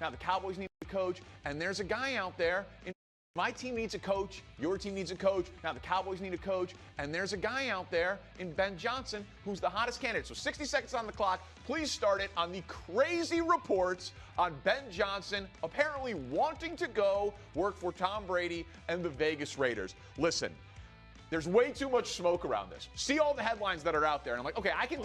Now the Cowboys need a coach, and there's a guy out there. My team needs a coach. Your team needs a coach. Now the Cowboys need a coach, and there's a guy out there in Ben Johnson who's the hottest candidate. So 60 seconds on the clock. Please start it on the crazy reports on Ben Johnson apparently wanting to go work for Tom Brady and the Vegas Raiders. Listen. There's way too much smoke around this. See all the headlines that are out there, and I'm like, okay, I can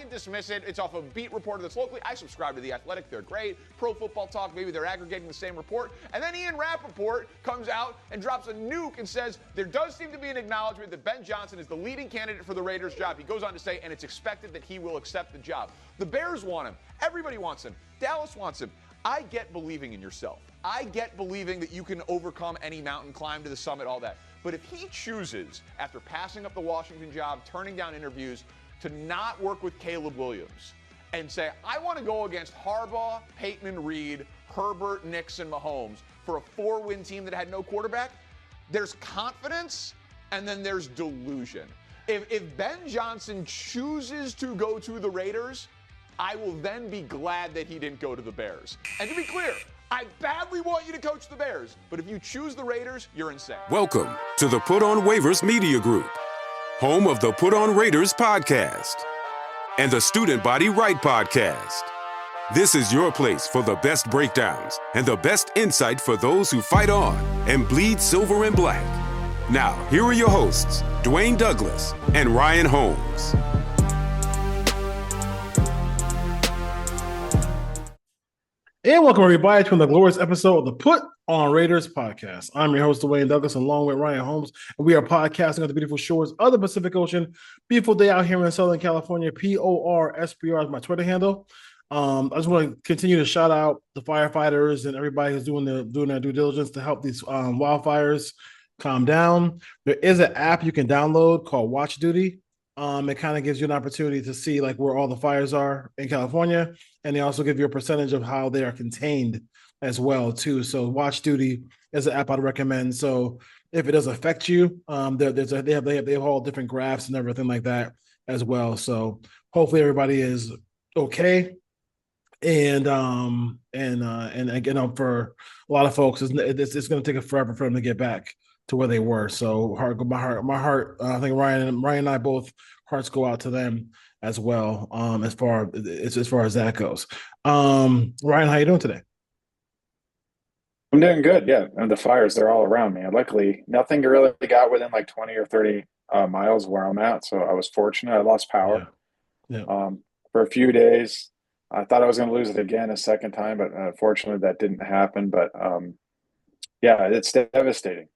dismiss it. It's off a beat reporter that's locally. I subscribe to The Athletic. They're great. Pro Football Talk, maybe they're aggregating the same report. And then Ian Rappaport comes out and drops a nuke and says there does seem to be an acknowledgement that Ben Johnson is the leading candidate for the Raiders job. He goes on to say, and it's expected that he will accept the job. The Bears want him. Everybody wants him. Dallas wants him. I get believing in yourself. I get believing that you can overcome any mountain, climb to the summit, all that. But if he chooses, after passing up the Washington job, turning down interviews, to not work with Caleb Williams and say, I want to go against Harbaugh, Peyton and Reed, Herbert, Nixon, Mahomes for a 4-win team that had no quarterback, there's confidence and then there's delusion. If Ben Johnson chooses to go to the Raiders, I will then be glad that he didn't go to the Bears. And to be clear, I badly want you to coach the Bears, but if you choose the Raiders, you're insane. Welcome to the Put On Waivers Media Group, home of the Put On Raiders podcast and the Student Body Right podcast. This is your place for the best breakdowns and the best insight for those who fight on and bleed silver and black. Now, here are your hosts, Dwayne Douglas and Ryan Holmes. And welcome everybody to the glorious episode of the Put On Raiders podcast. I'm your host, Dwayne Douglas, along with Ryan Holmes, and we are podcasting on the beautiful shores of the Pacific Ocean. Beautiful day out here in Southern California. PORSPR is my Twitter handle. I just want to continue to shout out the firefighters and everybody who's doing their due diligence to help these wildfires calm down. There is an app you can download called Watch Duty. It kind of gives you an opportunity to see like where all the fires are in California, and they also give you a percentage of how they are contained as well too. So Watch Duty is an app I'd recommend. So if it does affect you, they have all different graphs and everything like that as well. So hopefully everybody is okay. And again, for a lot of folks, it's going to take forever for them to get back to where they were. So my heart, I think Ryan and I both hearts go out to them as well. As far as that goes. Ryan, how you doing today? I'm doing good. Yeah. And the fires, they're all around me. And luckily nothing really got within like 20 or 30 miles where I'm at. So I was fortunate. I lost power for a few days. I thought I was going to lose it again a second time, but fortunately that didn't happen. But yeah, it's devastating.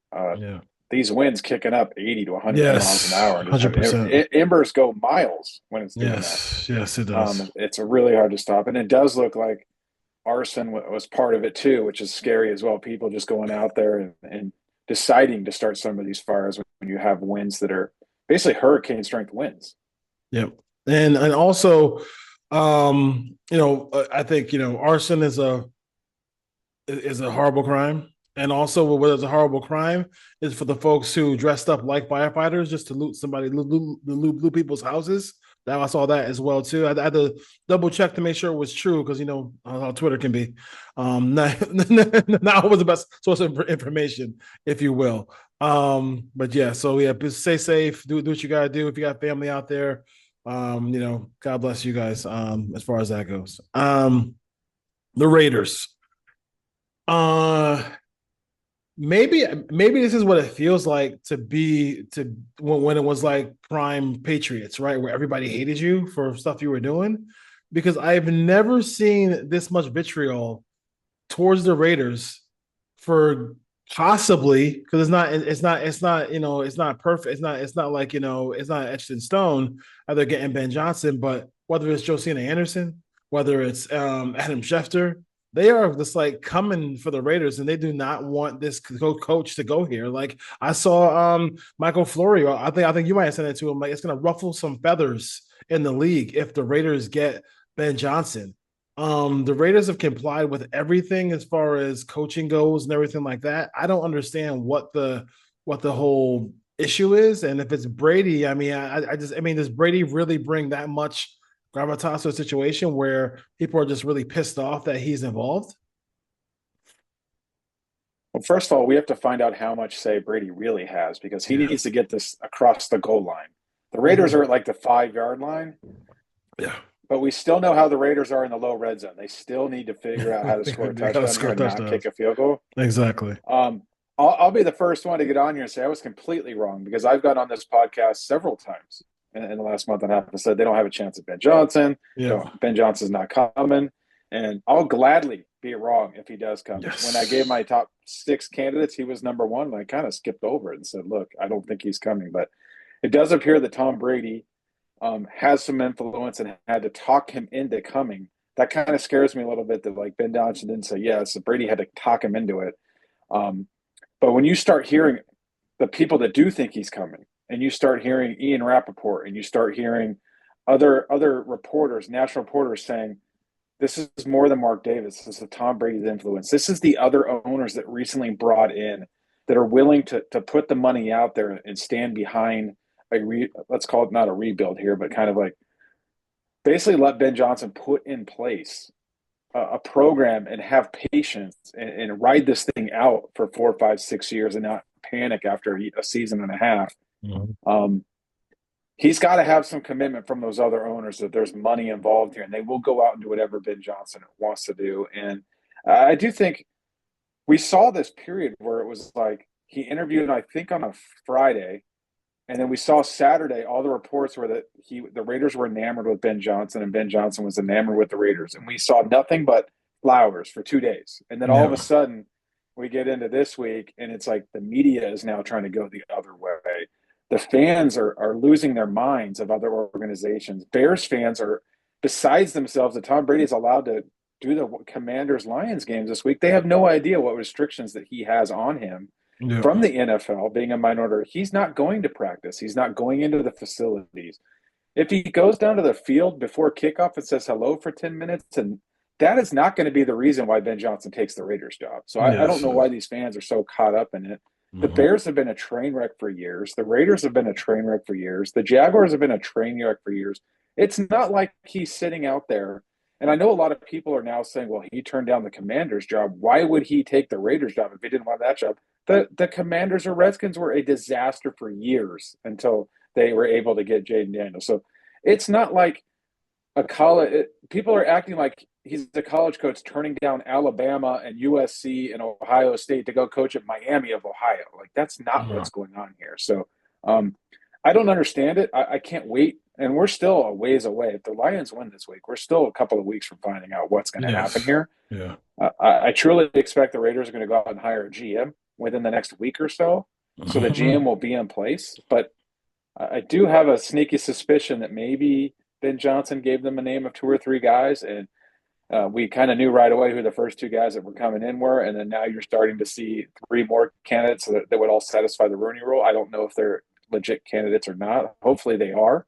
These winds kicking up 80 to 100 miles an hour. 100%. Embers go miles when it's doing that. Yes, it does. It's really hard to stop. And it does look like arson was part of it too, which is scary as well. People just going out there and deciding to start some of these fires when you have winds that are basically hurricane strength winds. Yep. And also, I think, arson is a horrible crime. And also, what is a horrible crime is for the folks who dressed up like firefighters just to loot people's houses. I saw that as well too. I had to double check to make sure it was true because how Twitter can be. Not always the best source of information, if you will. But yeah, so yeah, stay safe. Do what you gotta do. If you got family out there, God bless you guys. As far as that goes, the Raiders. Maybe this is what it feels like to when it was like prime Patriots, right? Where everybody hated you for stuff you were doing, because I've never seen this much vitriol towards the Raiders for possibly, because it's not perfect. It's not like, it's not etched in stone how they're getting Ben Johnson, but whether it's Josina Anderson, whether it's Adam Schefter, they are just like coming for the Raiders, and they do not want this coach to go here. Like I saw Michael Florio. I think you might have sent it to him. Like it's going to ruffle some feathers in the league if the Raiders get Ben Johnson. The Raiders have complied with everything as far as coaching goes and everything like that. I don't understand what the whole issue is, and if it's Brady, does Brady really bring that much gravitas to a situation where people are just really pissed off that he's involved? Well, first of all, we have to find out how much say Brady really has, because he needs to get this across the goal line. The Raiders are at like the 5-yard line. Yeah. But we still know how the Raiders are in the low red zone. They still need to figure out how to score a touchdown here and not kick a field goal. Exactly. I'll be the first one to get on here and say I was completely wrong, because I've got on this podcast several times in the last month and a half and said they don't have a chance at Ben Johnson. Yeah. Ben Johnson's not coming. And I'll gladly be wrong if he does come. Yes. When I gave my top 6 candidates, he was number 1. And I kind of skipped over it and said, look, I don't think he's coming. But it does appear that Tom Brady has some influence and had to talk him into coming. That kind of scares me a little bit, that like Ben Johnson didn't say yes, so Brady had to talk him into it. But when you start hearing the people that do think he's coming, and you start hearing Ian Rappaport, and you start hearing other reporters, national reporters saying, this is more than Mark Davis, this is Tom Brady's influence. This is the other owners that recently brought in that are willing to put the money out there and stand behind let's call it not a rebuild here, but kind of like basically let Ben Johnson put in place a program and have patience and ride this thing out for 4, 5, 6 years and not panic after a season and a half. Mm-hmm. He's got to have some commitment from those other owners that there's money involved here, and they will go out and do whatever Ben Johnson wants to do. And I do think we saw this period where it was like he interviewed, I think, on a Friday. And then we saw Saturday, all the reports were that the Raiders were enamored with Ben Johnson, and Ben Johnson was enamored with the Raiders. And we saw nothing but flowers for 2 days. And then all of a sudden, we get into this week, and it's like the media is now trying to go the other way. The fans are losing their minds of other organizations. Bears fans are besides themselves that Tom Brady is allowed to do the Commanders-Lions games this week. They have no idea what restrictions that he has on him. From the NFL, being a minority, he's not going to practice. He's not going into the facilities. If he goes down to the field before kickoff and says hello for 10 minutes, and that is not going to be the reason why Ben Johnson takes the Raiders job. So I don't know why these fans are so caught up in it. Mm-hmm. The Bears have been a train wreck for years. The Raiders have been a train wreck for years. The Jaguars have been a train wreck for years. It's not like he's sitting out there. And I know a lot of people are now saying, well, he turned down the Commanders job. Why would he take the Raiders job if he didn't want that job? The Commanders or Redskins were a disaster for years until they were able to get Jaden Daniels. So it's not like people are acting like he's a college coach turning down Alabama and USC and Ohio State to go coach at Miami of Ohio. Like, that's not what's going on here. So I don't understand it. I can't wait. And we're still a ways away. If the Lions win this week, we're still a couple of weeks from finding out what's going to happen here. Yeah. I truly expect the Raiders are going to go out and hire a GM within the next week or so. So the GM will be in place. But I do have a sneaky suspicion that maybe Ben Johnson gave them a name of 2 or 3 guys, and we kind of knew right away who the first 2 guys that were coming in were, and then now you're starting to see 3 more candidates that would all satisfy the Rooney Rule. I don't know if they're legit candidates or not. Hopefully they are.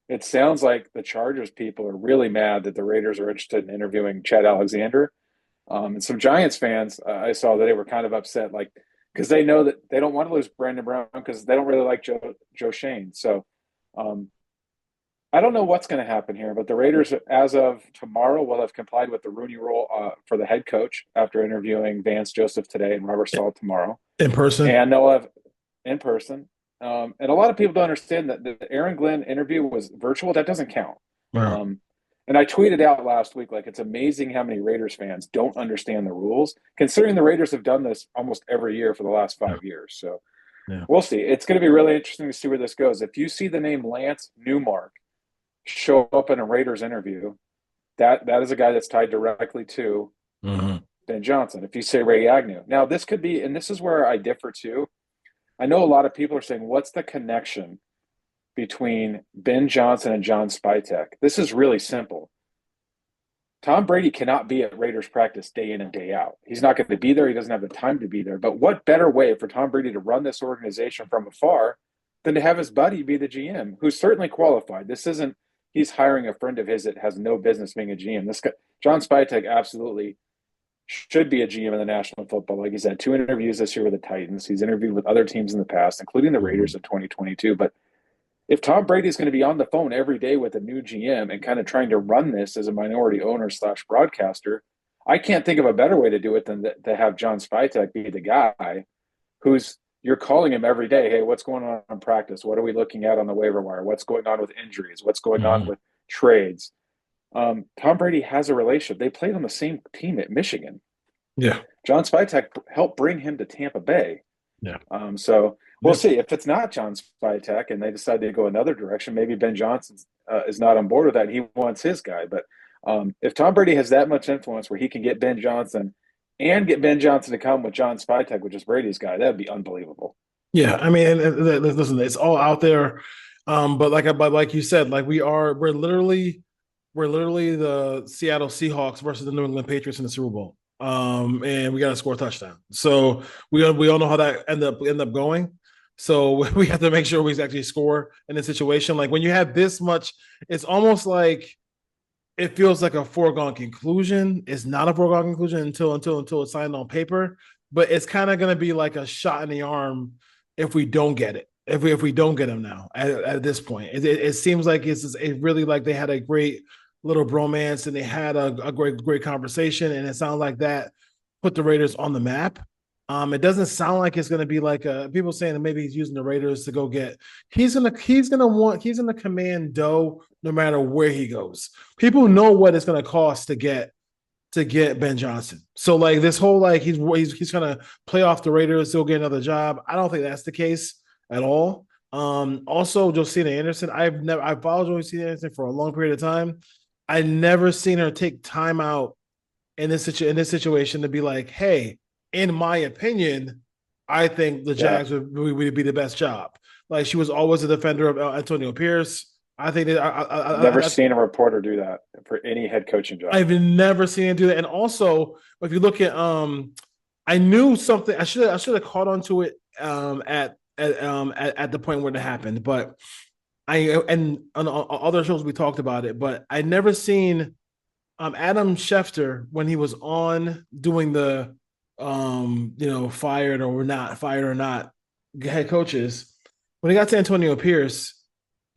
It sounds like the Chargers people are really mad that the Raiders are interested in interviewing Chad Alexander. And some Giants fans, I saw that they were kind of upset, like, because they know that they don't want to lose Brandon Brown because they don't really like Joe Shane. So I don't know what's going to happen here, but the Raiders, as of tomorrow, will have complied with the Rooney Rule for the head coach after interviewing Vance Joseph today and Robert Sala tomorrow. In person? And they'll have in person. And a lot of people don't understand that the Aaron Glenn interview was virtual. That doesn't count. Wow. And I tweeted out last week, like, it's amazing how many Raiders fans don't understand the rules, considering the Raiders have done this almost every year for the last 5 years. So we'll see. It's going to be really interesting to see where this goes. If you see the name Lance Newmark show up in a Raiders interview, that is a guy that's tied directly to Ben Johnson. If you say Ray Agnew. Now, this could be, and this is where I differ too. I know a lot of people are saying, what's the connection between Ben Johnson and John Spytek? This is really simple. Tom Brady cannot be at Raiders practice day in and day out. He's not going to be there. He doesn't have the time to be there. But what better way for Tom Brady to run this organization from afar than to have his buddy be the GM, who's certainly qualified? This isn't he's hiring a friend of his that has no business being a GM. This guy, John Spytek, absolutely should be a GM in the National Football League. He's had 2 interviews this year with the Titans. He's interviewed with other teams in the past, including the Raiders in 2022. But if Tom Brady is going to be on the phone every day with a new GM and kind of trying to run this as a minority owner / broadcaster, I can't think of a better way to do it than to have John Spytek be the guy who's you're calling him every day. Hey, what's going on in practice? What are we looking at on the waiver wire? What's going on with injuries? What's going on with trades? Tom Brady has a relationship. They played on the same team at Michigan. Yeah. John Spytek helped bring him to Tampa Bay. Yeah. So we'll see. If it's not John Spytek and they decide to go another direction, maybe Ben Johnson is not on board with that. He wants his guy. But if Tom Brady has that much influence where he can get Ben Johnson and get Ben Johnson to come with John Spytek, which is Brady's guy, that'd be unbelievable. Yeah, I mean, listen, it's all out there. But like you said, like we're literally the Seattle Seahawks versus the New England Patriots in the Super Bowl. And we got to score a touchdown. So we all know how that end up going. So we have to make sure we actually score in a situation. Like when you have this much, it's almost like it feels like a foregone conclusion. It's not a foregone conclusion until it's signed on paper. But it's kind of going to be like a shot in the arm if we don't get it. If we don't get him now at this point, it seems like it's really like they had a great little bromance and they had a great conversation, and it sounded like that put the Raiders on the map. It doesn't sound like it's going to be like people saying that maybe he's using the Raiders to go get. He's gonna command dough no matter where he goes. People know what it's going to cost to get Ben Johnson. So like this whole like he's going to play off the Raiders, he'll get another job. I don't think that's the case at all. Also, Josina Anderson, I've followed Josina Anderson for a long period of time. I never seen her take time out in this situation to be like, hey, in my opinion, I think the Jags would be the best job. Like she was always a defender of Antonio Pierce. I think that I've never seen a reporter do that for any head coaching job. I've never seen him do that. And also, if you look at, I knew something. I should have caught on to it at the point when it happened. But and on other shows we talked about it. But I never seen Adam Schefter when he was on doing the fired or not head coaches. When he got to Antonio Pierce,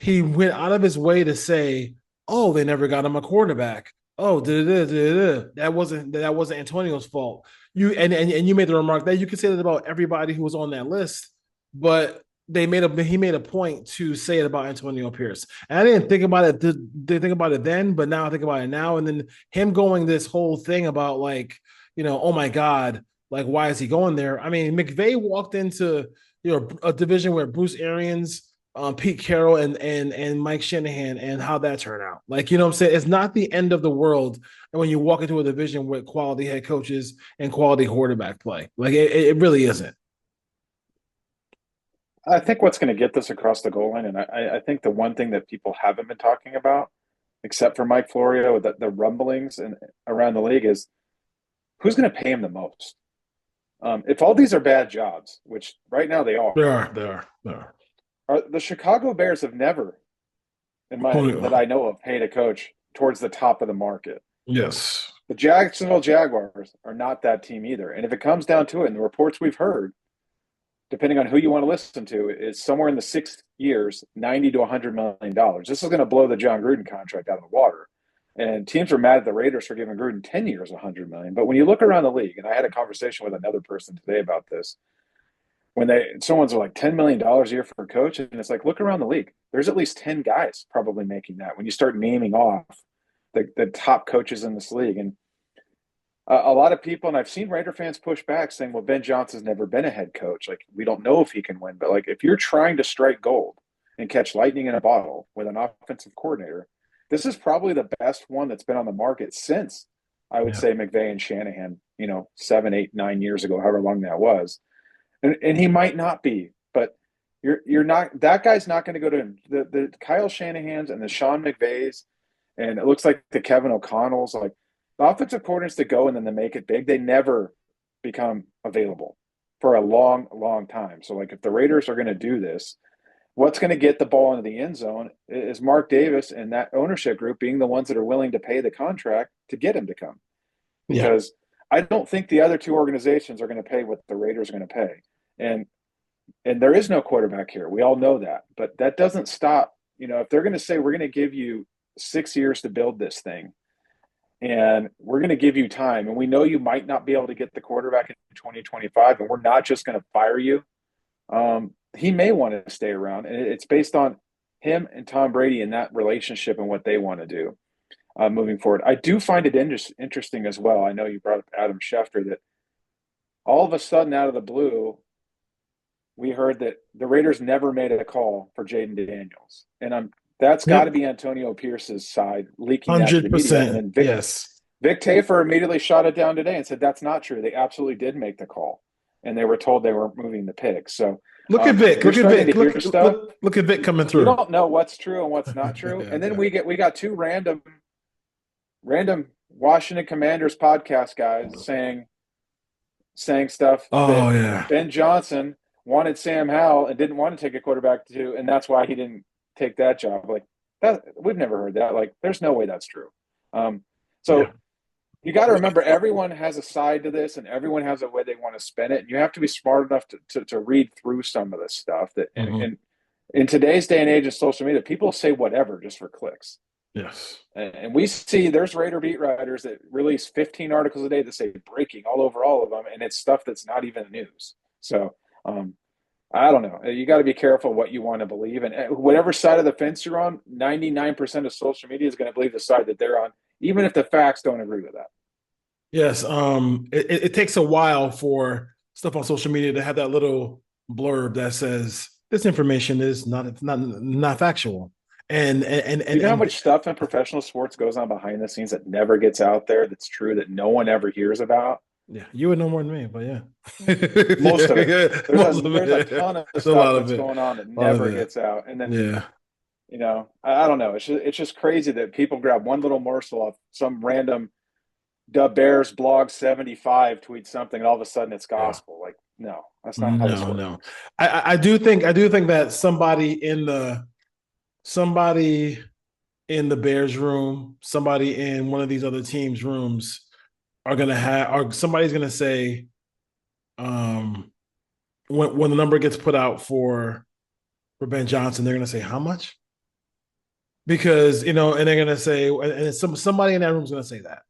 he went out of his way to say, "Oh, they never got him a quarterback. Oh, that wasn't Antonio's fault." You you made the remark that you could say that about everybody who was on that list, but he made a point to say it about Antonio Pierce. And I didn't think about it. Didn't think about it then, but now I think about it now. And then him going this whole thing about like, oh my God, like why is he going there? I mean, McVay walked into a division where Bruce Arians, Pete Carroll and Mike Shanahan, and how that turned out. Like, what I'm saying? It's not the end of the world when you walk into a division with quality head coaches and quality quarterback play. Like it really isn't. I think what's going to get this across the goal line, and I think the one thing that people haven't been talking about, except for Mike Florio, the rumblings around the league, is who's going to pay him the most. If all these are bad jobs, which right now they are. They are. The Chicago Bears have never, that I know of, paid a coach towards the top of the market. Yes. The Jacksonville Jaguars are not that team either. And if it comes down to it, and the reports we've heard, depending on who you want to listen to, is somewhere in the 6 years, $90 to $100 million. This is going to blow the John Gruden contract out of the water. And teams are mad at the Raiders for giving Gruden 10 years, $100 million. But when you look around the league, and I had a conversation with another person today about this, when someone's like $10 million a year for a coach, and it's like, look around the league. There's at least 10 guys probably making that when you start naming off the top coaches in this league. And a lot of people, and I've seen Raider fans push back saying, well, Ben Johnson's never been a head coach. Like, we don't know if he can win. But like, if you're trying to strike gold and catch lightning in a bottle with an offensive coordinator, this is probably the best one that's been on the market since, I would say, McVay and Shanahan, 7, 8, 9 years ago, however long that was. And he might not be, but you're not, that guy's not going to go to the Kyle Shanahans and the Sean McVays, and it looks like the Kevin O'Connells, like the offensive coordinators that go and then they make it big, they never become available for a long, long time. So like if the Raiders are going to do this, what's going to get the ball into the end zone is Mark Davis and that ownership group being the ones that are willing to pay the contract to get him to come. Because I don't think the other two organizations are going to pay what the Raiders are going to pay. And there is no quarterback here. We all know that. But that doesn't stop. If they're going to say we're going to give you 6 years to build this thing, and we're going to give you time. And we know you might not be able to get the quarterback in 2025, and we're not just going to fire you. He may want to stay around, and it's based on him and Tom Brady and that relationship and what they want to do moving forward. I do find it interesting as well. I know you brought up Adam Schefter, that all of a sudden, out of the blue, we heard that the Raiders never made a call for Jaden Daniels, and that's got to be Antonio Pierce's side leaking that to the media. And then Vic Tafur immediately shot it down today and said that's not true. They absolutely did make the call, and they were told they were moving the pick. So look at Vic. Look at Vic coming through. We don't know what's true and what's not true. And then we got two random Washington Commanders podcast guys saying stuff. Ben Johnson wanted Sam Howell and didn't want to take a quarterback too, and that's why he didn't take that job. Like that, we've never heard that. Like, there's no way that's true. You got to remember, everyone has a side to this, and everyone has a way they want to spin it. And you have to be smart enough to read through some of this stuff. That and in today's day and age of social media, people say whatever just for clicks. Yes. And we see there's Raider beat writers that release 15 articles a day that say breaking all over all of them, and it's stuff that's not even news. So I don't know. You got to be careful what you want to believe. And whatever side of the fence you're on, 99% of social media is going to believe the side that they're on, even if the facts don't agree with that. Yes. It takes a while for stuff on social media to have that little blurb that says this information is not factual. And you know how much stuff in professional sports goes on behind the scenes that never gets out there, that's true, that no one ever hears about? Yeah, you would know more than me, but yeah. Most of it. There's a ton of stuff that's going on that never gets out. And then, you know, I don't know. It's just crazy that people grab one little morsel of some random Bears blog 75 tweets something, and all of a sudden it's gospel. Like, no, that's not how this works. No. I do think that somebody in the Bears room, somebody in one of these other teams' rooms somebody's gonna say, when the number gets put out for Ben Johnson, they're gonna say how much? Because, you know, and they're gonna say, and somebody in that room is gonna say that,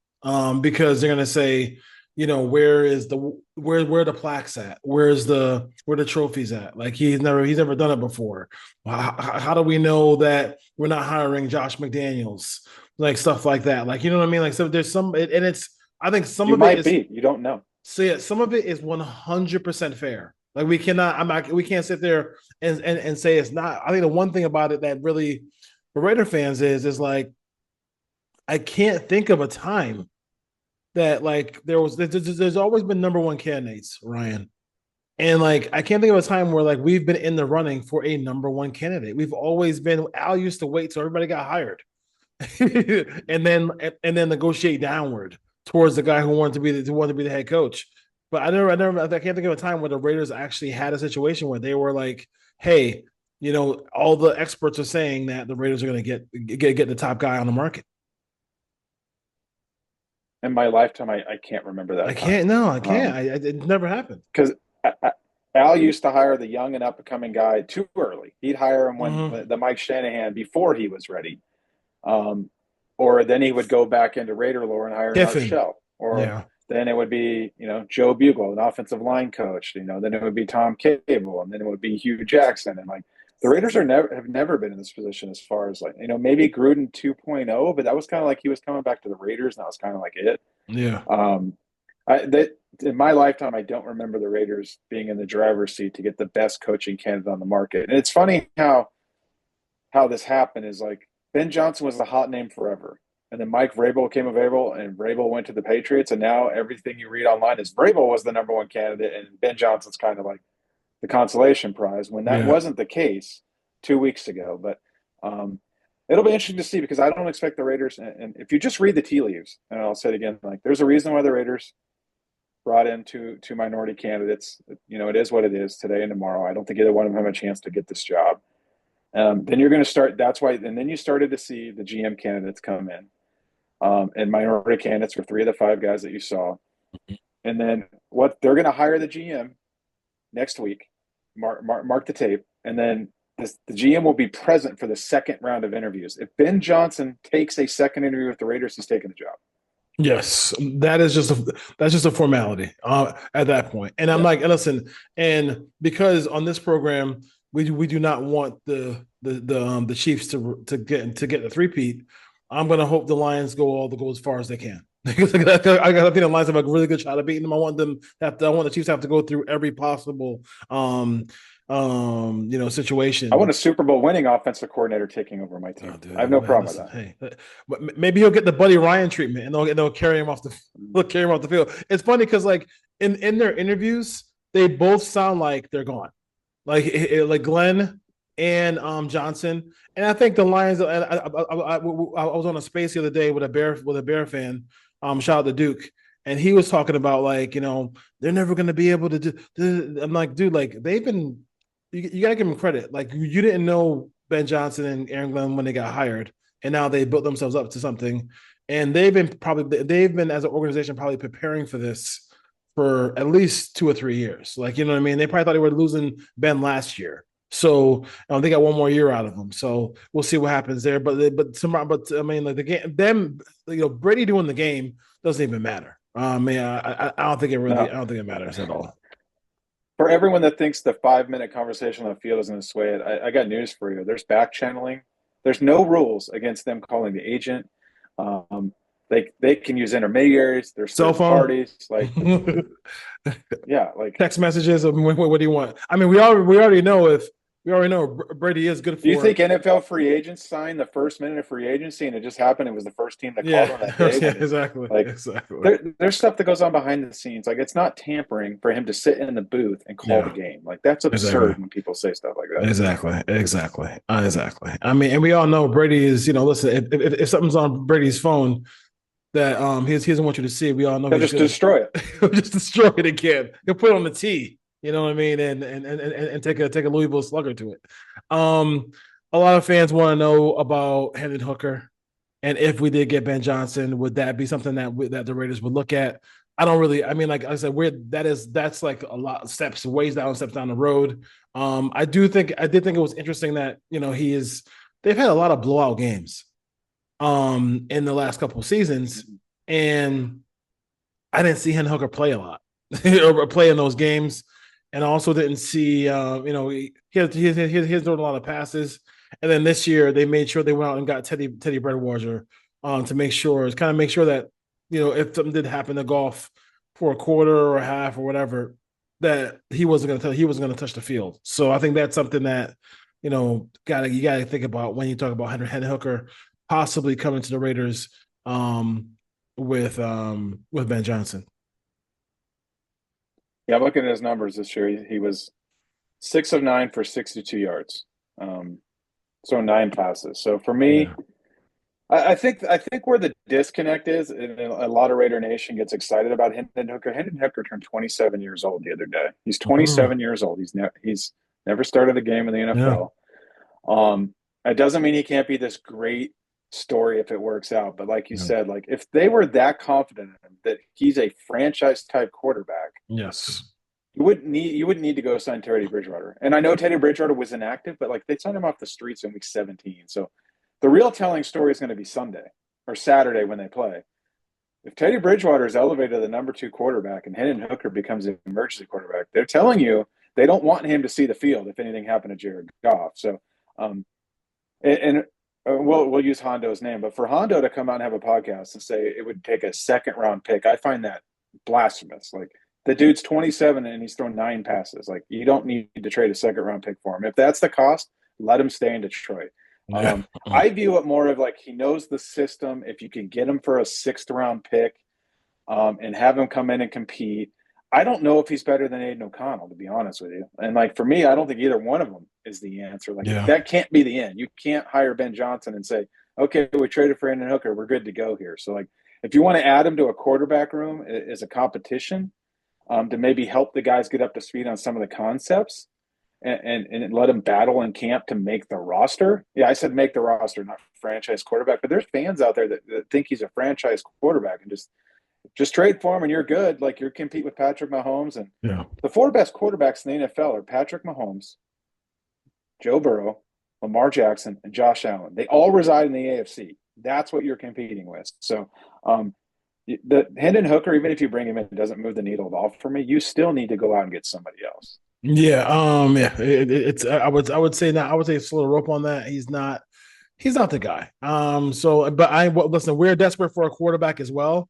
because they're gonna say, you know, where the plaques at? Where the trophies at? Like, he's never done it before. How do we know that we're not hiring Josh McDaniels? Like, stuff like that. Like, you know what I mean? Like, so there's some, and it's, I think some of it is, you don't know. So yeah, some of it is 100% fair. Like, we can't sit there and say it's not. I think the one thing about it that really, for Raider fans, is like, I can't think of a time that, like, there's always been number one candidates, Ryan. And, like, I can't think of a time where, like, we've been in the running for a number one candidate. We've always been, Al used to wait till everybody got hired and then negotiate downward towards the guy who wanted to be the head coach. But I can't think of a time where the Raiders actually had a situation where they were like, hey, you know, all the experts are saying that the Raiders are going to get the top guy on the market. In my lifetime, I can't remember that. I can't. It never happened. Because Al used to hire the young and up-and-coming guy too early. He'd hire him when the Mike Shanahan, before he was ready. Or then he would go back into Raider lore and hire Art Shell. Or then it would be, you know, Joe Bugle, an offensive line coach. You know, then it would be Tom Cable, and then it would be Hugh Jackson. And, like, the Raiders have never been in this position as far as, like, you know, maybe Gruden 2.0, but that was kind of like he was coming back to the Raiders, and that was kind of like it. Yeah. In my lifetime, I don't remember the Raiders being in the driver's seat to get the best coaching candidate on the market. And it's funny how this happened is, like, Ben Johnson was the hot name forever. And then Mike Vrabel came available, and Vrabel went to the Patriots. And now everything you read online is Vrabel was the number one candidate, and Ben Johnson's kind of like the consolation prize, when that wasn't the case 2 weeks ago. But it'll be interesting to see, because I don't expect the Raiders, and if you just read the tea leaves, and I'll say it again, like, there's a reason why the Raiders brought in two minority candidates. You know, it is what it is today and tomorrow. I don't think either one of them have a chance to get this job. Then you're going to start. That's why. And then you started to see the GM candidates come in, and minority candidates were 3 of the 5 guys that you saw. And then what they're going to hire the GM next week. Mark the tape, and then the GM will be present for the second round of interviews. If Ben Johnson takes a second interview with the Raiders, he's taking the job. Yes, that's just a formality at that point. And I'm like, listen, and because on this program we do not want the Chiefs to get the three-peat. I'm gonna hope the Lions go as far as they can. Because I think the Lions have a really good shot of beating them. I want the Chiefs to have to go through every possible situation. I want a Super Bowl winning offensive coordinator taking over my team. I have no problem with that. Hey, but maybe he'll get the Buddy Ryan treatment, and they'll carry him off the field. It's funny because like in their interviews, they both sound like they're gone, like Glenn and Johnson. And I think the Lions. I was on a space the other day with a Bear fan. Shout out to Duke. And he was talking about they're never going to be able to do. I'm like, dude, like they've been. You got to give them credit. Like you didn't know Ben Johnson and Aaron Glenn when they got hired, and now they built themselves up to something. And they've been as an organization probably preparing for this for at least 2 or 3 years. Like, you know what I mean? They probably thought they were losing Ben last year. So they got one more year out of them. So we'll see what happens there. But I mean, like the game, Brady doing the game doesn't even matter. I don't think it really. No. I don't think it matters at all. For everyone that thinks the 5-minute conversation on the field is going to sway it, I got news for you. There's back channeling. There's no rules against them calling the agent. They can use intermediaries. There's cell phone parties, like yeah, like text messages. What do you want? I mean, we already know Brady is good for. Do you think NFL free agents signed the first minute of free agency and it just happened? It was the first team that called on that day. Yeah, exactly. There's stuff that goes on behind the scenes. Like it's not tampering for him to sit in the booth and call the game. Like that's absurd when people say stuff like that. Exactly. I mean, and we all know Brady is. Listen, if something's on Brady's phone that he doesn't want you to see, we all know he'll just destroy it. He'll just destroy it again. He'll put it on the tee. You know what I mean? And take a Louisville Slugger to it. A lot of fans want to know about Hendon Hooker, and if we did get Ben Johnson, would that be something that the Raiders would look at? I don't really. I mean, like I said, that's like a lot of steps down the road. I did think it was interesting that they've had a lot of blowout games, in the last couple of seasons, and I didn't see Hendon Hooker play a lot or play in those games. And I also didn't see, he has doing a lot of passes. And then this year they made sure they went out and got Teddy Bridgewater to make sure that, if something did happen to Goff for a quarter or a half or whatever, that he wasn't going to touch the field. So I think that's something that, you got to think about when you talk about Hendon Hooker possibly coming to the Raiders with Ben Johnson. Yeah, I'm looking at his numbers this year. He was 6 of 9 for 62 yards. So 9 passes. So for me, I think where the disconnect is, and a lot of Raider Nation gets excited about Hendon Hooker. Hendon Hooker turned 27 years old the other day. He's 27 years old. He's never started a game in the NFL. It doesn't mean he can't be this great story if it works out. But like you said, like if they were that confident in him that he's a franchise type quarterback, yes, you wouldn't need to go sign Teddy Bridgewater. And I know Teddy Bridgewater was inactive, but like they signed him off the streets in week 17. So the real telling story is going to be Sunday or Saturday when they play. If Teddy Bridgewater is elevated to the number 2 quarterback and Hendon Hooker becomes an emergency quarterback, they're telling you they don't want him to see the field if anything happened to Jared Goff. So, we'll use Hondo's name, but for Hondo to come out and have a podcast and say it would take a 2nd-round pick, I find that blasphemous. Like the dude's 27 and he's thrown 9 passes. Like you don't need to trade a 2nd-round pick for him. If that's the cost, let him stay in Detroit. I view it more of like he knows the system. If you can get him for a 6th-round pick and have him come in and compete, I don't know if he's better than Aiden O'Connell, to be honest with you. And like for me, I don't think either one of them is the answer. Like that can't be the end. You can't hire Ben Johnson and say, okay, we traded for Hendon Hooker, we're good to go here. So like if you want to add him to a quarterback room as a competition to maybe help the guys get up to speed on some of the concepts and let them battle in camp to make the roster. Yeah, I said make the roster, not franchise quarterback. But there's fans out there that think he's a franchise quarterback and just trade for him and you're good. Like you're compete with Patrick Mahomes. And the 4 best quarterbacks in the NFL are Patrick Mahomes, Joe Burrow, Lamar Jackson, and Josh Allen. They all reside in the AFC. That's what you're competing with. So the Hendon Hooker, even if you bring him in, doesn't move the needle at all for me. You still need to go out and get somebody else. Yeah, yeah. It's I would say now I would say it's a little rope on that. He's not the guy. Listen, we're desperate for a quarterback as well,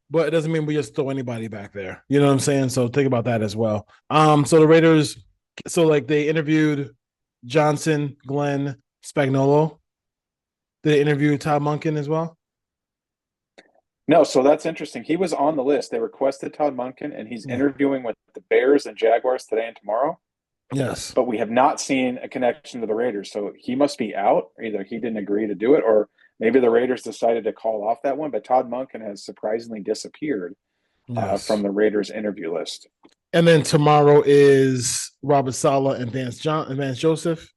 but it doesn't mean we just throw anybody back there. You know what I'm saying? So think about that as well. So the Raiders, they interviewed Johnson, Glenn, Spagnuolo. Did they interview Todd Monken as well? No, so that's interesting. He was on the list. They requested Todd Monken, and he's interviewing with the Bears and Jaguars today and tomorrow. Yes. But we have not seen a connection to the Raiders. So he must be out. Either he didn't agree to do it, or maybe the Raiders decided to call off that one. But Todd Monken has surprisingly disappeared from the Raiders interview list. And then tomorrow is Robert Saleh and Vance Joseph.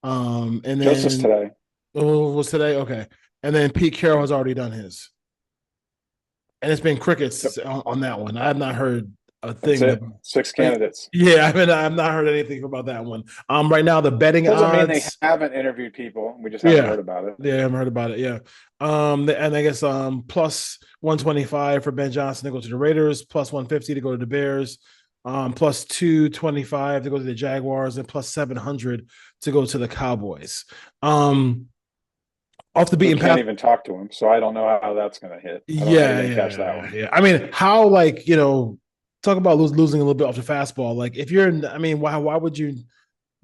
And then Joseph's today. Oh, was today? Okay. And then Pete Carroll has already done his. And it's been crickets on that one. I have not heard a thing. That's it. 6 candidates. Yeah, I've not heard anything about that one. Right now the betting doesn't odds. mean they haven't interviewed people. We just haven't heard about it. Yeah, I haven't heard about it. Yeah. And I guess plus 125 for Ben Johnson to go to the Raiders, plus 150 to go to the Bears, plus 225 to go to the Jaguars, and plus 700 to go to the Cowboys. Off the beaten path. Can't even talk to him, so I don't know how that's going to hit. Catch that one. Yeah. I mean, how talk about losing a little bit off the fastball. Like if you're, why would you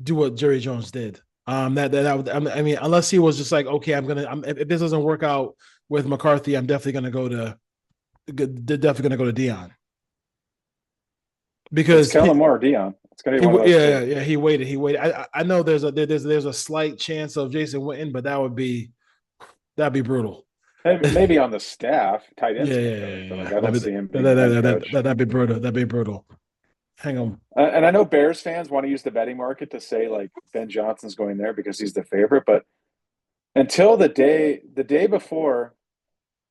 do what Jerry Jones did? Unless he was just like, okay, if this doesn't work out with McCarthy, I'm definitely going to go to Dion. Because Kellen Moore or Dion. It's going to be one of those two. He waited. I know there's a slight chance of Jason Witten, but that'd be brutal. Maybe on the staff, tight ends. Yeah. I don't see him. That'd be brutal. That'd be brutal. Hang on. And I know Bears fans want to use the betting market to say like Ben Johnson's going there because he's the favorite, but until the day before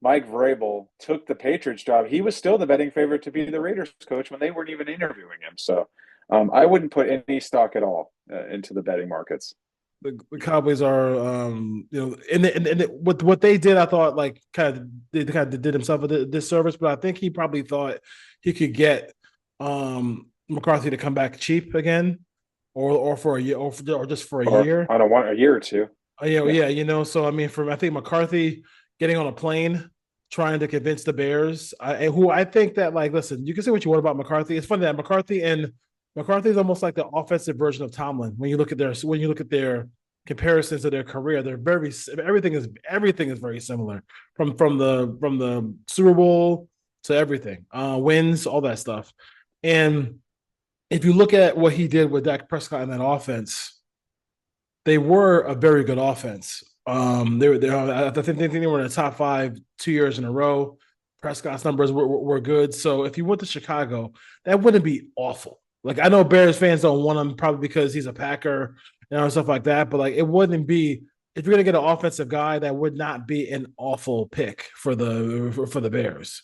Mike Vrabel took the Patriots job, he was still the betting favorite to be the Raiders coach when they weren't even interviewing him. So I wouldn't put any stock at all into the betting markets. The Cowboys are, what they did, I thought they did himself a disservice, but I think he probably thought he could get McCarthy to come back cheap again, or for a year, or just for a year. I don't want a year or two. Yeah. So I think McCarthy getting on a plane, trying to convince the Bears, who I think that listen, you can say what you want about McCarthy. It's funny that McCarthy is almost like the offensive version of Tomlin. When you look at their comparisons to their career, everything is very similar from the Super Bowl to everything, wins, all that stuff. And if you look at what he did with Dak Prescott in that offense, they were a very good offense. I think they were in the top 5 2 years in a row. Prescott's numbers were good. So if you went to Chicago, that wouldn't be awful. I know Bears fans don't want him probably because he's a Packer and stuff like that, but it wouldn't be, if you're going to get an offensive guy, that would not be an awful pick for the Bears.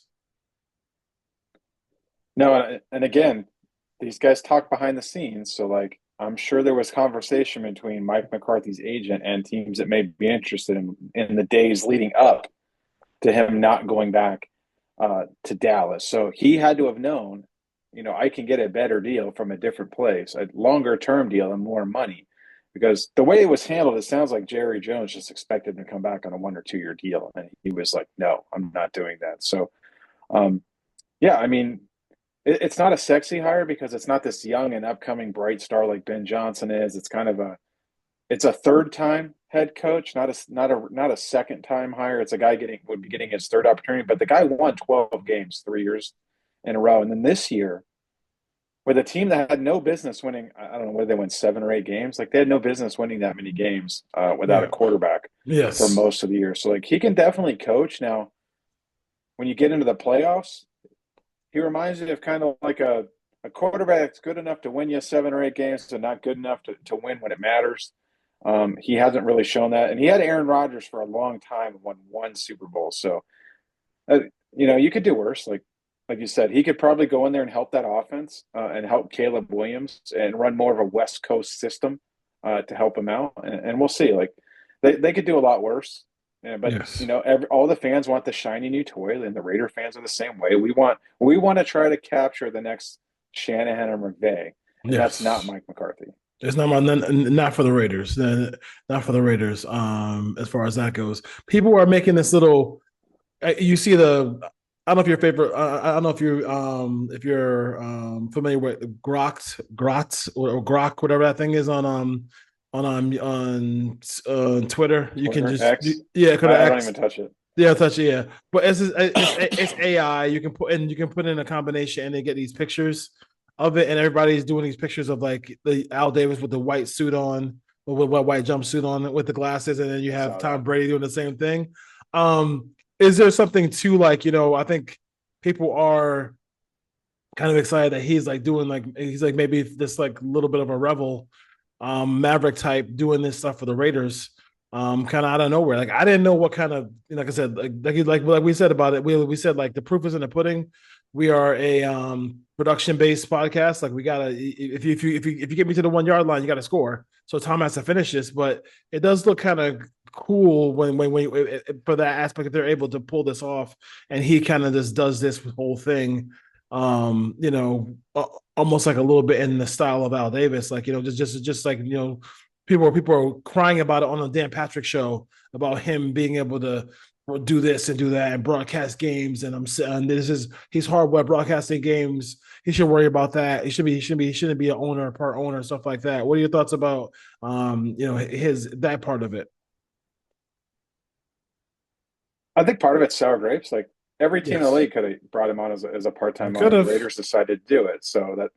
No, and again, these guys talk behind the scenes, so I'm sure there was conversation between Mike McCarthy's agent and teams that may be interested in the days leading up to him not going back to Dallas. So he had to have known, I can get a better deal from a different place, a longer term deal and more money. Because the way it was handled, it sounds like Jerry Jones just expected him to come back on a 1 or 2 year deal. And he was like, no, I'm not doing that. So, it's not a sexy hire because it's not this young and upcoming bright star like Ben Johnson is. It's kind of it's a third time head coach, not a second time hire. It's a guy would be getting his third opportunity, but the guy won 12 games 3 years in a row. And then this year, with a team that had no business winning, I don't know whether they won 7 or 8 games. They had no business winning that many games without a quarterback for most of the year. So he can definitely coach. Now, when you get into the playoffs, he reminds me of kind of like a quarterback that's good enough to win you 7 or 8 games and not good enough to win when it matters. He hasn't really shown that. And he had Aaron Rodgers for a long time and won 1 Super Bowl. So, you could do worse. Like you said, he could probably go in there and help that offense and help Caleb Williams and run more of a West Coast system to help him out. And we'll see. They could do a lot worse. Yeah, but Yes. all the fans want the shiny new toy, and the Raider fans are the same way. We want to try to capture the next Shanahan or McVay, and that's not Yes. Mike McCarthy. It's not for the Raiders. Not for the Raiders. As far as that goes, people are making this little. You see the. I don't know if your favorite. I don't know if you're familiar with Grot or Grok, whatever that thing is on Twitter. You can Twitter just X. yeah, go to I don't X. even touch it. Yeah, touch it. Yeah, but it's AI. You can put in a combination and they get these pictures of it, and everybody's doing these pictures of like the Al Davis with the white suit on, or with white jumpsuit on with the glasses, and then you I have saw Tom that. Brady doing the same thing. Is there something to like I think people are kind of excited that he's like doing like he's like maybe this like little bit of a rebel Maverick type doing this stuff for the Raiders kind of out of nowhere. Like I didn't know what kind of like I said like we said about it. We said like the proof is in the pudding. We are a production based podcast. Like we gotta if you get me to the 1 yard line, you got to score. So Tom has to finish this, but it does look kind of cool when for that aspect if they're able to pull this off, and he kind of just does this whole thing almost like a little bit in the style of Al Davis, like just like people are crying about it on the Dan Patrick show about him being able to do this and do that and broadcast games. And he's hard at broadcasting games. He should worry about that. He shouldn't be an owner, part owner, stuff like that. What are your thoughts about his that part of it? I think part of it's sour grapes. Like every team in the Yes, league could have brought him on as a we part-time could owner. The have. Raiders decided to do it. So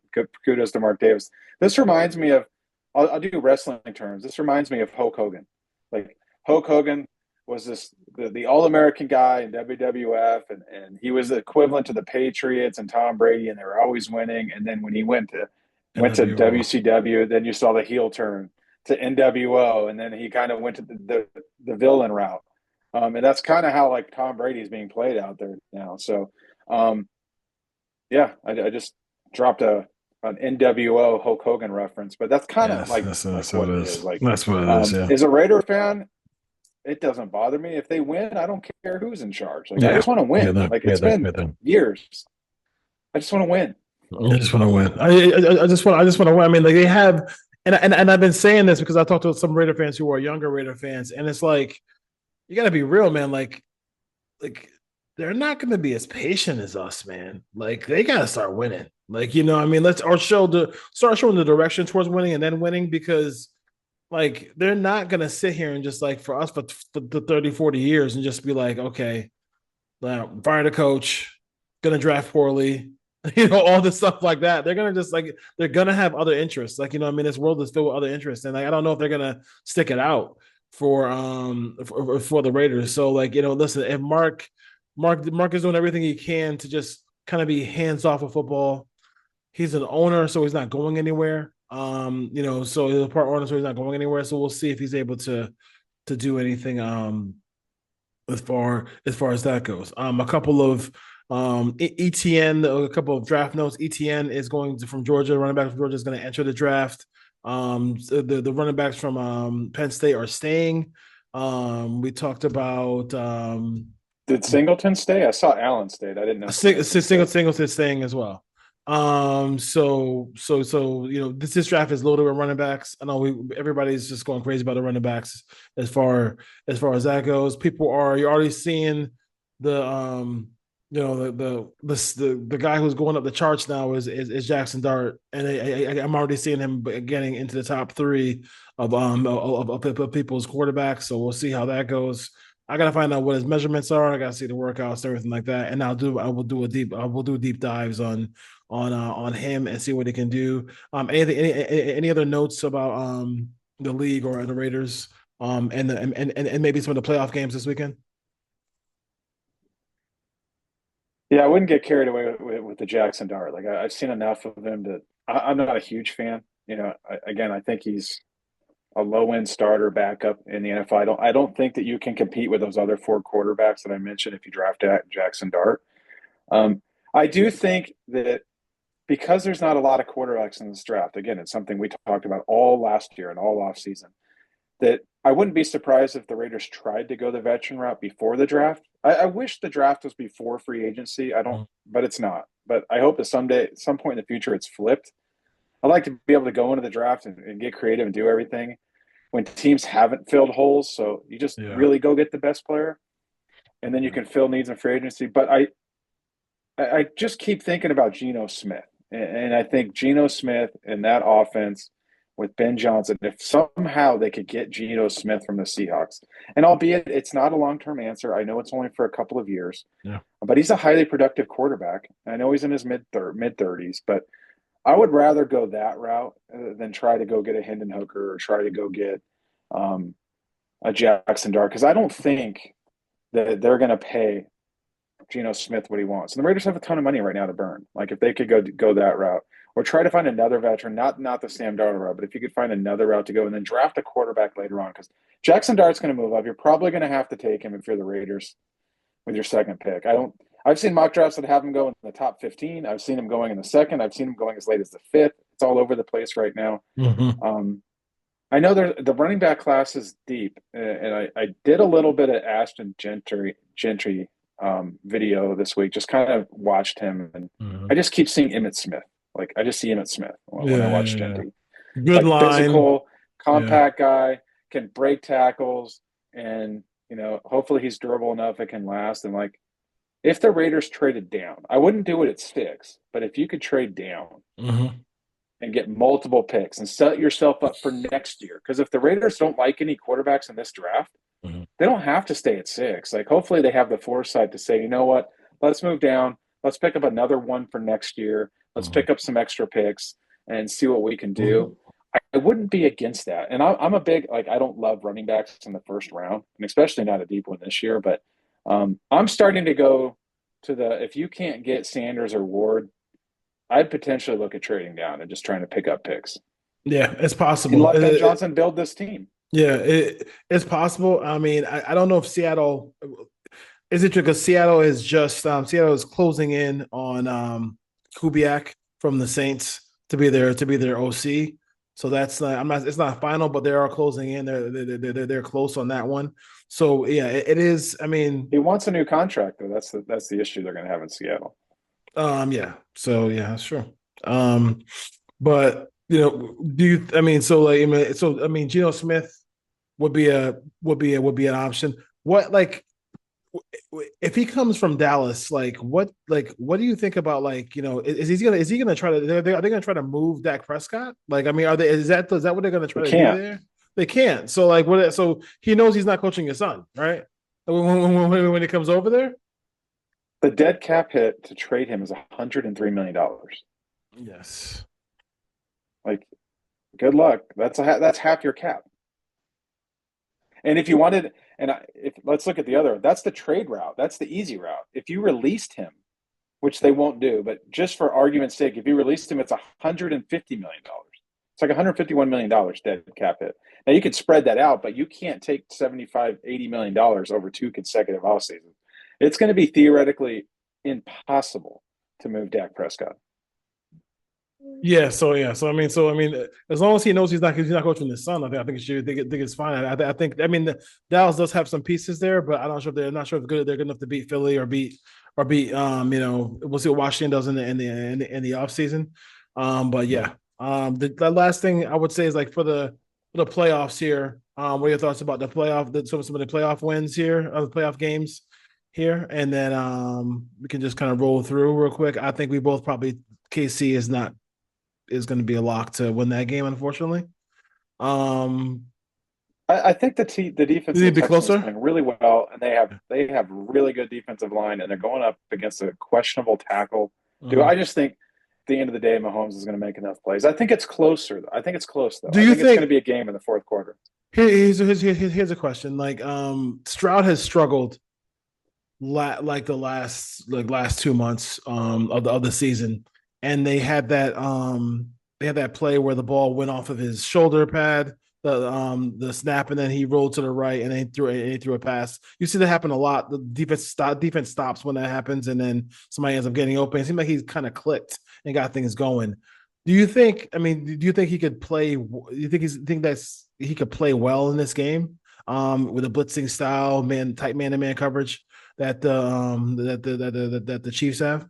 kudos to Mark Davis. This reminds me of, I'll do wrestling terms. This reminds me of Hulk Hogan. Like Hulk Hogan was the All-American guy in WWF, and he was the equivalent to the Patriots and Tom Brady, and they were always winning. And then when he went to NWO. WCW, then you saw the heel turn to NWO, and then he kind of went to the villain route. And that's kind of how like Tom Brady is being played out there now. So, um, yeah, I just dropped an NWO Hulk Hogan reference, but that's kind Yeah, of like that's what what it it is. is. Like, That's what it is. Yeah. as a Raider fan, it doesn't bother me if they win. I don't care who's in charge. Like, I Yeah. just want to Yeah. win. Like, it's been years. I just want to win. I just want to win. I just want to win. I mean, like they have, and I've been saying this because I talked to some Raider fans who are younger Raider fans, and it's like you got to be real, man. Like they're not going to be as patient as us, man. Like they got to start winning. Like I mean, let's our show to start showing the direction towards winning and then winning because like they're not going to sit here and just like for us for the 30, 40 years and just be like, okay, fire the coach, gonna draft poorly, all this stuff like that. They're gonna just like they're gonna have other interests. Like, I mean, this world is filled with other interests. And like I don't know if they're gonna stick it out for the Raiders. So like, listen, if Mark is doing everything he can to just kind of be hands off of football. He's an owner, so he's not going anywhere. So he's a part owner, so he's not going anywhere. So we'll see if he's able to do anything as far as that goes. A couple of ETN, a couple of draft notes. ETN is going from Georgia. Running back from Georgia is going to enter the draft. So the running backs from Penn State are staying. We talked about Did Singleton stay? I saw Allen stayed. I didn't know Singleton stayed. Singleton staying as well. This draft is loaded with running backs. I know everybody's just going crazy about the running backs as far as that goes. You're already seeing the the guy who's going up the charts now is Jackson Dart, and I'm already seeing him getting into the top three of people's quarterbacks. So we'll see how that goes. I gotta find out what his measurements are. I gotta see the workouts, everything like that, and I will do deep dives on him and see what he can do. Any other notes about the league or the Raiders and maybe some of the playoff games this weekend? Yeah, I wouldn't get carried away with the Jackson Dart. Like I've seen enough of him that I'm not a huge fan. Again, I think he's a low end starter backup in the NFL. I don't think that you can compete with those other four quarterbacks that I mentioned if you draft Jackson Dart. I do think that because there's not a lot of quarterbacks in this draft, again, it's something we talked about all last year and all off season. that I wouldn't be surprised if the Raiders tried to go the veteran route before the draft. I wish the draft was before free agency. I don't, but it's not. But I hope that someday, at some point in the future, it's flipped. I like to be able to go into the draft and get creative and do everything when teams haven't filled holes. So you just really go get the best player, and then you can fill needs in free agency. But I just keep thinking about Geno Smith, and I think Geno Smith and that offense with Ben Johnson, if somehow they could get Geno Smith from the Seahawks, and albeit it's not a long-term answer, I know it's only for a couple of years, but he's a highly productive quarterback. I know he's in his mid-30s, but I would rather go that route than try to go get a Hendon Hooker or try to go get a Jackson Dart, because I don't think that they're going to pay Geno Smith what he wants. And the Raiders have a ton of money right now to burn. Like if they could go that route or try to find another veteran, not the Sam Darnold route, but if you could find another route to go and then draft a quarterback later on, because Jackson Dart's going to move up. You're probably going to have to take him if you're the Raiders with your second pick. I've seen mock drafts that have him go in the top 15. I've seen him going in the second. I've seen him going as late as the fifth. It's all over the place right now. I know the running back class is deep, and I did a little bit of Ashton Gentry video this week. Just kind of watched him, and I just keep seeing Emmitt Smith. Like I just see Emmitt Smith when I watch Gentry. Good line, physical, compact guy, can break tackles, and hopefully he's durable enough it can last. And like, if the Raiders traded down, I wouldn't do it at 6, but if you could trade down and get multiple picks and set yourself up for next year, because if the Raiders don't like any quarterbacks in this draft, they don't have to stay at 6. Like, hopefully they have the foresight to say, you know what, let's move down. Let's pick up another one for next year. Let's pick up some extra picks and see what we can do. I wouldn't be against that. And I'm a big, I don't love running backs in the first round, and especially not a deep one this year, but I'm starting to go to if you can't get Sanders or Ward, I'd potentially look at trading down and just trying to pick up picks. Yeah, it's possible. And let Ben Johnson build this team. Yeah, it's possible. I mean, I don't know if Seattle – is it true because Seattle is just Seattle is closing in on Kubiak from the Saints to be their OC. So that's it's not final, but they are closing in. They're close on that one. So yeah, it is. I mean, he wants a new contract though. That's the issue they're going to have in Seattle. Yeah. So yeah, that's true. But Geno Smith would be an option. What if he comes from Dallas, what do you think about is he gonna try to are they gonna try to move Dak Prescott? Is that what they're gonna try to do there? They can't. So so he knows he's not coaching his son, right? When he comes over there? The dead cap hit to trade him is $103 million. Yes. Good luck. That's half your cap. And if you wanted, let's look at the other, that's the trade route. That's the easy route. If you released him, which they won't do, but just for argument's sake, if you released him, it's $150 million. It's like $151 million dead cap hit. Now you could spread that out, but you can't take $80 million over 2 consecutive off seasons. It's going to be theoretically impossible to move Dak Prescott. Yeah. So as long as he knows he's not coaching his son, I think it's fine. I think Dallas does have some pieces there, but I'm not sure if they're good enough to beat Philly or beat we'll see what Washington does in the offseason. But yeah. The last thing I would say is for the playoffs here. What are your thoughts about the playoff? Some of the playoff wins here, the playoff games here, and then we can just kind of roll through real quick. I think we both probably KC is going to be a lock to win that game, unfortunately. I think the defense is closer, playing really well, and they have really good defensive line, and they're going up against a questionable tackle. I just think at the end of the day, Mahomes is going to make enough plays. I think it's closer. I think it's close though. I think it's going to be a game in the fourth quarter? Here's a question. Stroud has struggled the last 2 months of the season, and they had that play where the ball went off of his shoulder pad, the snap, and then he rolled to the right and then he threw a pass. You see that happen a lot. The defense stops when that happens, and then somebody ends up getting open. It seemed like he's kind of clicked and got things going. Do you think? I mean, do you think he could play? Do you think that's he could play well in this game? With a blitzing style, tight man to man coverage that the Chiefs have.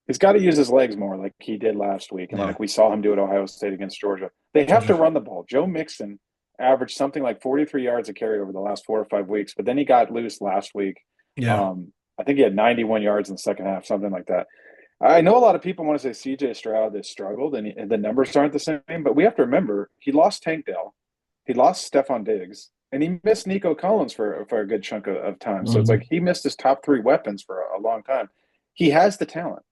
He's got to use his legs more, like he did last week, and Yeah. like we saw him do at Ohio State against Georgia. They have to run the ball. Joe Mixon averaged something like 43 yards a carry over the last 4 or 5 weeks, but then he got loose last week. Yeah. I think he had 91 yards in the second half, something like that. I know a lot of people want to say CJ Stroud has struggled and the numbers aren't the same, but we have to remember he lost Tank Dell, he lost Stephon Diggs, and he missed Nico Collins for a good chunk of time. So it's like he missed his top three weapons for a long time. He has the talent.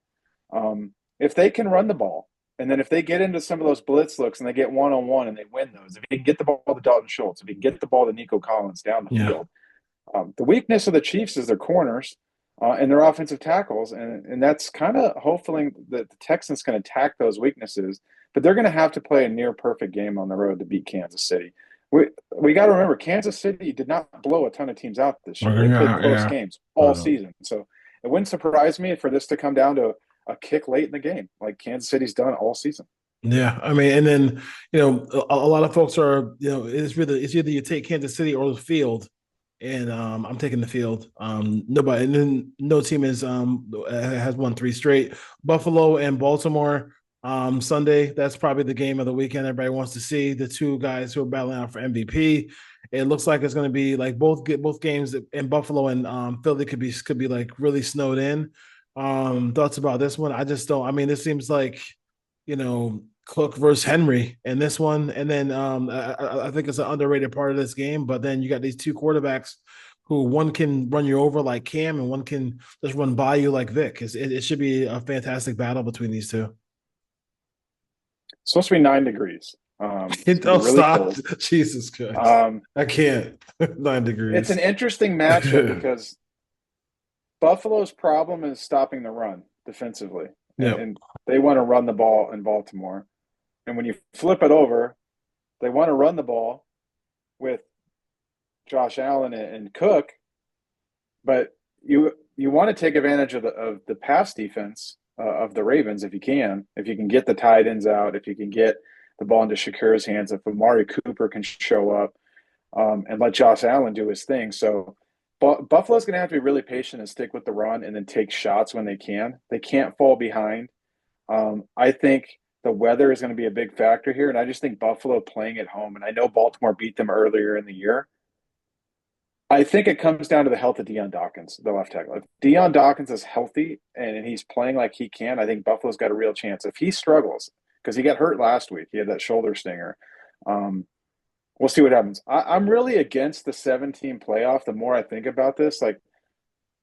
If they can run the ball, and then if they get into some of those blitz looks and they get one-on-one and they win those, if he can get the ball to Dalton Schultz, if he can get the ball to Nico Collins down the field, the weakness of the Chiefs is their corners and their offensive tackles, and that's kind of hopefully that the Texans can attack those weaknesses, but they're going to have to play a near perfect game on the road to beat Kansas City. We got to remember, Kansas City did not blow a ton of teams out this year. They played close games all season, so it wouldn't surprise me for this to come down to a kick late in the game, like Kansas City's done all season. Yeah, I mean, and then a lot of folks are it's either you take Kansas City or the field, and I'm taking the field. Nobody, and then no team has won three straight. Buffalo and Baltimore Sunday. That's probably the game of the weekend. Everybody wants to see the two guys who are battling out for MVP. It looks like it's going to be like both games in Buffalo and Philly could be like really snowed in. Thoughts about this one? I just don't. I mean, this seems like Cook versus Henry in this one, and then I think it's an underrated part of this game. But then you got these two quarterbacks who one can run you over like Cam, and one can just run by you like Vic. It should be a fantastic battle between these two. It's supposed to be 9 degrees. Don't really stop, cold. Jesus Christ! I can't. 9 degrees. It's an interesting matchup because Buffalo's problem is stopping the run defensively, and they want to run the ball in Baltimore. And when you flip it over, they want to run the ball with Josh Allen and Cook, but you want to take advantage of the pass defense of the Ravens if you can get the tight ends out, if you can get the ball into Shakur's hands, if Amari Cooper can show up and let Josh Allen do his thing. So Buffalo's going to have to be really patient and stick with the run and then take shots when they can. They can't fall behind. I think the weather is going to be a big factor here, and I just think Buffalo playing at home, and I know Baltimore beat them earlier in the year. I think it comes down to the health of Deion Dawkins, the left tackle. If Deion Dawkins is healthy and he's playing like he can, I think Buffalo's got a real chance. If he struggles, because he got hurt last week, he had that shoulder stinger. We'll see what happens. I'm really against the 7-team playoff. The more I think about this, like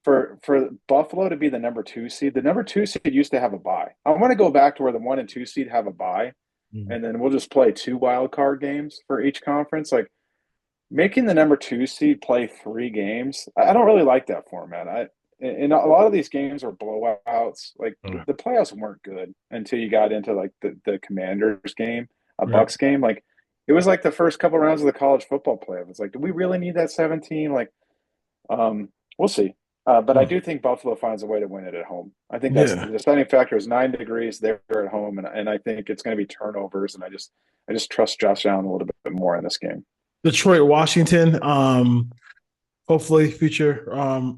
for Buffalo to be the number 2 seed, the number 2 seed used to have a bye. I want to go back to where the 1 and 2 seed have a bye, and then we'll just play 2 wild card games for each conference. Like making the number 2 seed play 3 games, I don't really like that format. And a lot of these games are blowouts. Like the playoffs weren't good until you got into like the Commanders game, Bucks game. Like it was like the first couple rounds of the college football playoff. It's like, do we really need that 17? Like, we'll see. But I do think Buffalo finds a way to win it at home. I think that's the deciding factor is 9 degrees. They're at home, and I think it's going to be turnovers. And I just trust Josh Allen a little bit more in this game. Detroit, Washington. Hopefully, future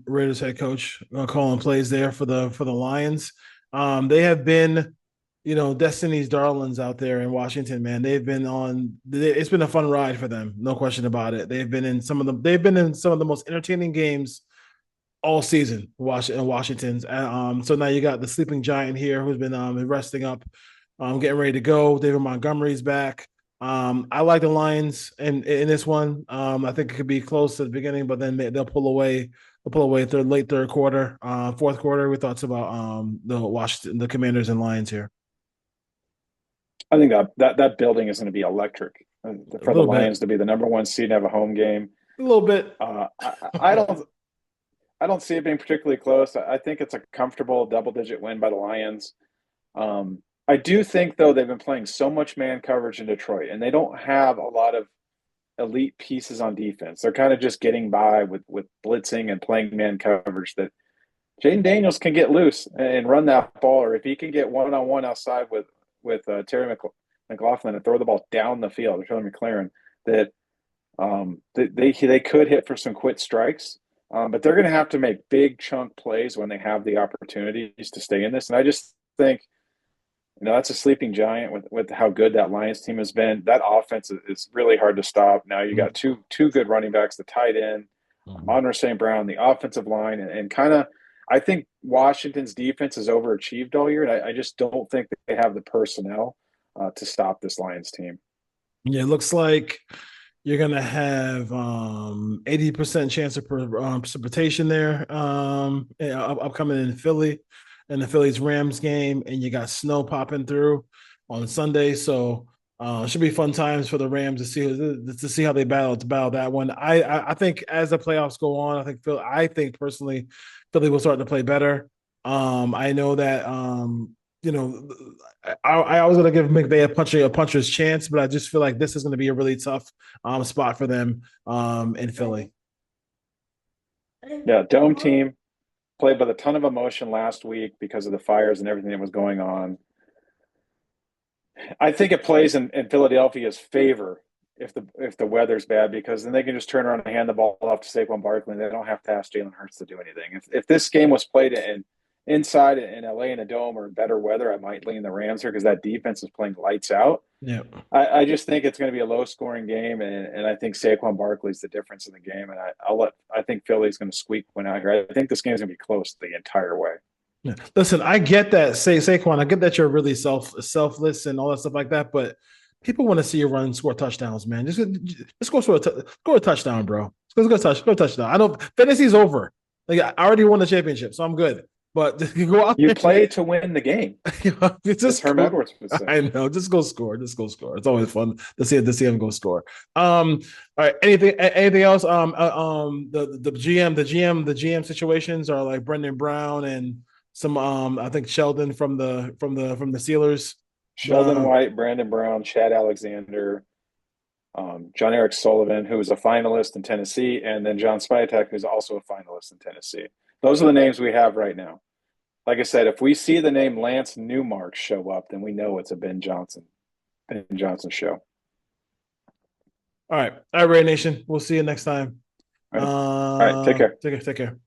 Raiders head coach calling plays there for the Lions. They have been, Destiny's darlings out there in Washington. Man, they've been on. It's been a fun ride for them, no question about it. They've been in some of the most entertaining games all season. Washington's. So now you got the sleeping giant here who's been resting up, getting ready to go. David Montgomery's back. I like the Lions in this one. I think it could be close to the beginning, but then they'll pull away. Late third quarter, fourth quarter. What thoughts about the Commanders and Lions here? I think that building is going to be electric for the Lions to be the number 1 seed and have a home game. A little bit. I don't see it being particularly close. I think it's a comfortable double-digit win by the Lions. I do think, though, they've been playing so much man coverage in Detroit, and they don't have a lot of elite pieces on defense. They're kind of just getting by with blitzing and playing man coverage that Jaden Daniels can get loose and run that ball, or if he can get one-on-one outside with Terry McLaughlin and throw the ball down the field, or Terry McLaren, that they could hit for some quick strikes. But they're going to have to make big chunk plays when they have the opportunities to stay in this. And I just think, that's a sleeping giant with how good that Lions team has been. That offense is really hard to stop. Now you got two good running backs, the tight end, Monroe St. Brown, the offensive line, and kind of, I think Washington's defense has overachieved all year, and I just don't think that they have the personnel to stop this Lions team. Yeah, it looks like you're going to have 80% chance of precipitation there upcoming in Philly, and the Phillies Rams game, and you got snow popping through on Sunday. So it should be fun times for the Rams to see how they battle that one. I think as the playoffs go on, I think personally Philly will start to play better. I know that I was going to give McVay a puncher's chance, but I just feel like this is going to be a really tough spot for them in Philly. Yeah, dome team played with a ton of emotion last week because of the fires and everything that was going on. I think it plays in Philadelphia's favor if the weather's bad, because then they can just turn around and hand the ball off to Saquon Barkley, and they don't have to ask Jalen Hurts to do anything. If this game was played inside in LA in a dome or better weather, I might lean the Rams here because that defense is playing lights out. Yeah, I just think it's going to be a low scoring game, and I think Saquon Barkley's the difference in the game, and I think Philly's going to squeak one out here. I think this game's going to be close the entire way. Yeah. Listen, I get that, Saquon. I get that you're really selfless and all that stuff like that, but people want to see you run and score touchdowns, man. Just go score a touchdown, bro. Go touchdown. I know fantasy's over. Like, I already won the championship, so I'm good. But you go out. You play to win the game. Just Herm Edwards would say. I know. Just go score. It's always fun to see him go score. All right. Anything else? The GM situations are like Brendan Brown and some I think Sheldon from the Steelers. Sheldon White, Brandon Brown, Chad Alexander, John Eric Sullivan, who was a finalist in Tennessee, and then John Spytek, who's also a finalist in Tennessee. Those are the names we have right now. Like I said, if we see the name Lance Newmark show up, then we know it's a Ben Johnson show. All right, Ray Nation. We'll see you next time. All right. Take care. Take care.